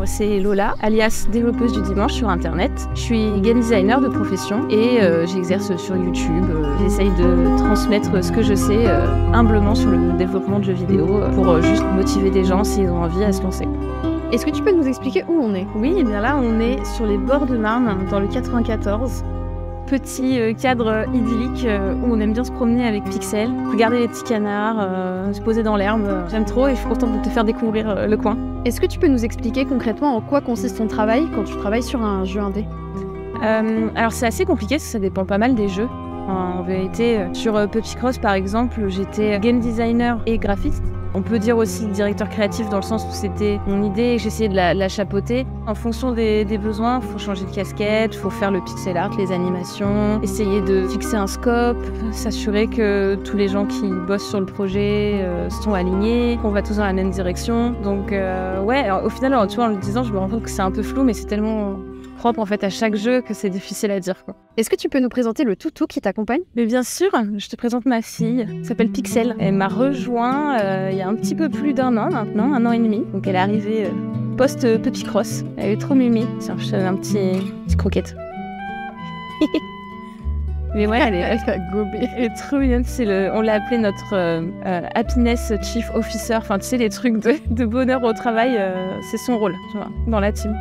c'est Lola, alias développeuse du dimanche sur internet. Je suis game designer de profession et j'exerce sur YouTube. J'essaye de transmettre ce que je sais humblement sur le développement de jeux vidéo pour juste motiver des gens s'ils ont envie à se lancer. Est-ce que tu peux nous expliquer où on est? Oui, et bien là on est sur les bords de Marne, dans le 94. Petit cadre idyllique où on aime bien se promener avec Pixel, regarder les petits canards, se poser dans l'herbe. J'aime trop et je suis contente de te faire découvrir le coin. Est-ce que tu peux nous expliquer concrètement en quoi consiste ton travail quand tu travailles sur un jeu indé? Alors c'est assez compliqué, ça dépend pas mal des jeux. En vérité, sur Puppy Cross par exemple, j'étais game designer et graphiste. On peut dire aussi directeur créatif dans le sens où c'était mon idée et j'essayais de la chapeauter. En fonction des besoins, il faut changer de casquette, il faut faire le pixel art, les animations, essayer de fixer un scope, s'assurer que tous les gens qui bossent sur le projet sont alignés, qu'on va tous dans la même direction. Donc ouais, alors, au final, tu vois, en le disant, je me rends compte que c'est un peu flou, mais c'est tellement propre en fait à chaque jeu que c'est difficile à dire, quoi. Est-ce que tu peux nous présenter le toutou qui t'accompagne? Mais bien sûr, je te présente ma fille, elle s'appelle Pixel. Elle m'a rejoint il y a un petit peu plus d'1 an maintenant, 1 an et demi. Donc elle est arrivée post-Puppy Cross. Elle est trop mimi. Tiens, je te donne un petit croquette. Mais ouais, elle est trop mignonne. On l'a appelée notre Happiness Chief Officer. Enfin, tu sais, les trucs de bonheur au travail, c'est son rôle, tu vois, dans la team.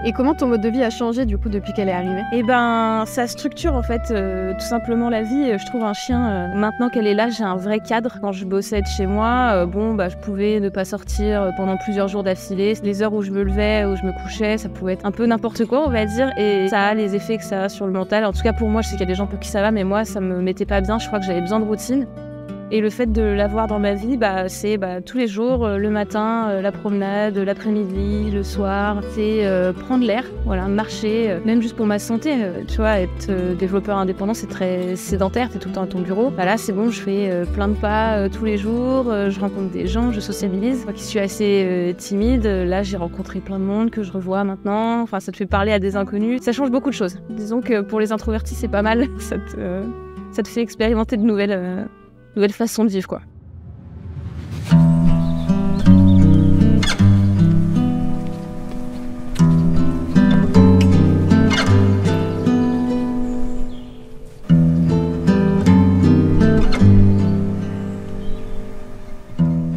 Et comment ton mode de vie a changé du coup depuis qu'elle est arrivée? Eh ben, ça structure en fait tout simplement la vie. Je trouve un chien, maintenant qu'elle est là, j'ai un vrai cadre. Quand je bossais de chez moi, je pouvais ne pas sortir pendant plusieurs jours d'affilée. Les heures où je me levais, où je me couchais, ça pouvait être un peu n'importe quoi, on va dire. Et ça a les effets que ça a sur le mental. En tout cas pour moi, je sais qu'il y a des gens pour qui ça va, mais moi, ça me mettait pas bien. Je crois que j'avais besoin de routine. Et le fait de l'avoir dans ma vie, c'est tous les jours, le matin, la promenade, l'après-midi, le soir. C'est prendre l'air, voilà, marcher, même juste pour ma santé. Tu vois, être développeur indépendant, c'est très sédentaire, t'es tout le temps à ton bureau. Là, c'est bon, je fais plein de pas tous les jours, je rencontre des gens, je sociabilise. Moi qui suis assez timide, là, j'ai rencontré plein de monde que je revois maintenant. Enfin, ça te fait parler à des inconnus. Ça change beaucoup de choses. Disons que pour les introvertis, c'est pas mal. Ça te fait expérimenter de nouvelle façon de vivre, quoi.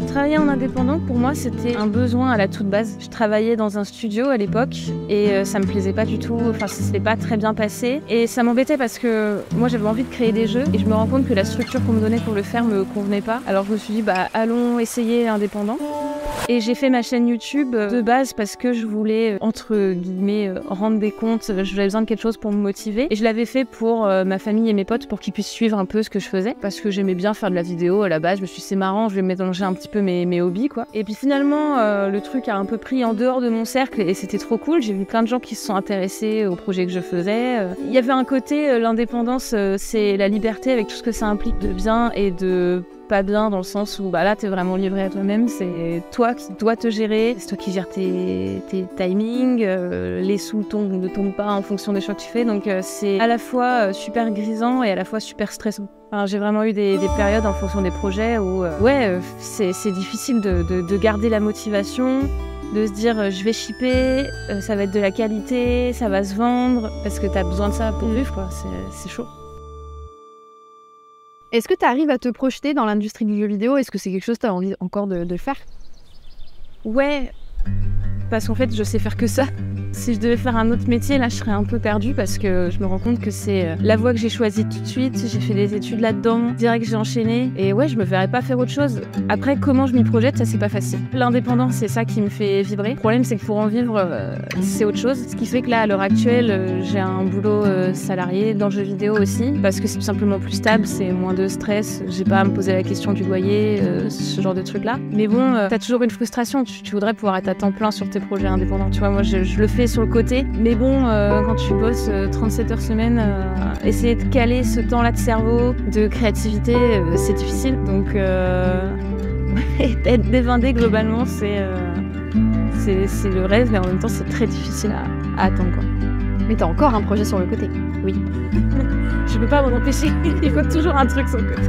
Travailler en indépendant, pour moi, c'était un besoin à la toute base. Je travaillais dans un studio à l'époque et ça me plaisait pas du tout, enfin, ça s'était pas très bien passé. Et ça m'embêtait parce que moi, j'avais envie de créer des jeux et je me rends compte que la structure qu'on me donnait pour le faire me convenait pas. Alors je me suis dit, allons essayer indépendant. Et j'ai fait ma chaîne YouTube de base parce que je voulais, entre guillemets, rendre des comptes. J'avais besoin de quelque chose pour me motiver. Et je l'avais fait pour ma famille et mes potes pour qu'ils puissent suivre un peu ce que je faisais. Parce que j'aimais bien faire de la vidéo à la base. Je me suis dit, c'est marrant, je vais mélanger un petit peu mes hobbies, quoi. Et puis finalement, le truc a un peu pris en dehors de mon cercle et c'était trop cool. J'ai vu plein de gens qui se sont intéressés au projet que je faisais. Il y avait un côté, l'indépendance, c'est la liberté avec tout ce que ça implique de bien et de pas bien, dans le sens où là t'es vraiment livré à toi-même, c'est toi qui dois te gérer, c'est toi qui gères tes timings, les sous ne tombent pas en fonction des choix que tu fais, donc c'est à la fois super grisant et à la fois super stressant. Enfin, j'ai vraiment eu des périodes en fonction des projets où c'est difficile de garder la motivation, de se dire je vais shipper, ça va être de la qualité, ça va se vendre, parce que t'as besoin de ça pour vivre, quoi. C'est chaud. Est-ce que tu arrives à te projeter dans l'industrie du jeu vidéo? Est-ce que c'est quelque chose que tu as envie encore de faire? Ouais, parce qu'en fait, je sais faire que ça. Si je devais faire un autre métier, là, je serais un peu perdue parce que je me rends compte que c'est la voie que j'ai choisie tout de suite. J'ai fait des études là-dedans, direct j'ai enchaîné. Et ouais, je me verrais pas faire autre chose. Après, comment je m'y projette, ça c'est pas facile. L'indépendance, c'est ça qui me fait vibrer. Le problème, c'est que pour en vivre, c'est autre chose. Ce qui fait que là, à l'heure actuelle, j'ai un boulot salarié dans le jeu vidéo aussi. Parce que c'est tout simplement plus stable, c'est moins de stress. J'ai pas à me poser la question du loyer, ce genre de trucs-là. Mais bon, t'as toujours une frustration. Tu voudrais pouvoir être à temps plein sur tes projets indépendants. Tu vois, moi, je le fais sur le côté, mais bon, quand tu bosses 37 heures semaine, essayer de caler ce temps-là de cerveau, de créativité, c'est difficile. Donc, être dévindé globalement, c'est le rêve, mais en même temps, c'est très difficile à atteindre, quoi. Mais t'as encore un projet sur le côté? Oui. Je peux pas m'en empêcher. Il faut toujours un truc sur le côté.